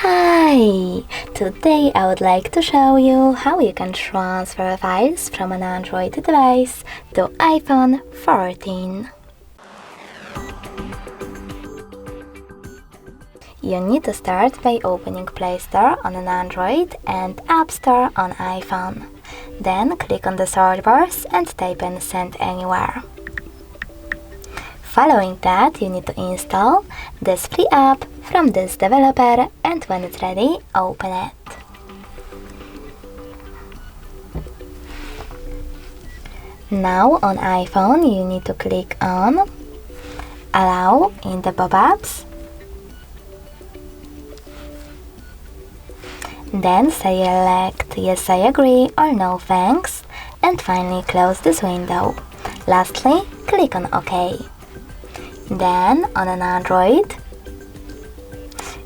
Hi! Today I would like to show you how you can transfer files from an Android device to iPhone 14. You need to start by opening Play Store on an Android and App Store on iPhone. Then click on the search bars and type in Send Anywhere. Following that, you need to install this free app from this developer, and when it's ready, open it. Now on iPhone, you need to click on Allow in the pop-ups. Then select Yes, I agree or No thanks, and finally close this window. Lastly, click on OK. Then on an Android,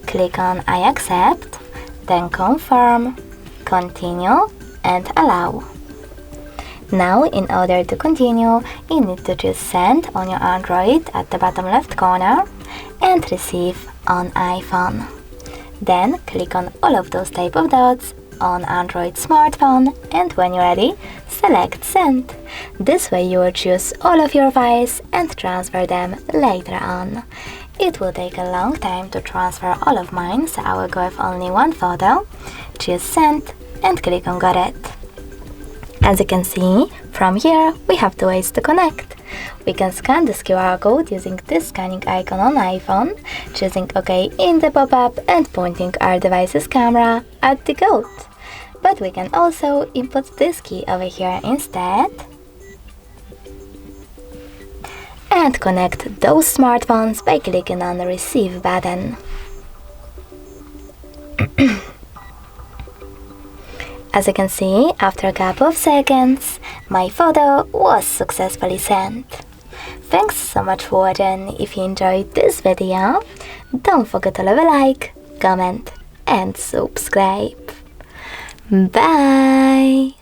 click on I accept, then confirm, continue and allow. Now in order to continue, you need to choose Send on your Android at the bottom left corner and Receive on iPhone. Then click on all of those type of dots on Android smartphone, and when you're ready, select Send. This way you will choose all of your files and transfer them later on. It will take a long time to transfer all of mine, so I will go with only one photo. Choose Send and click on Got It. As you can see, from here we have two ways to connect. We can scan this QR code using this scanning icon on iPhone, choosing OK in the pop-up and pointing our device's camera at the code. But we can also input this key over here instead and connect those smartphones by clicking on the Receive button. As you can see, after a couple of seconds, my photo was successfully sent. Thanks so much for watching. If you enjoyed this video, don't forget to leave a like, comment and subscribe. Bye!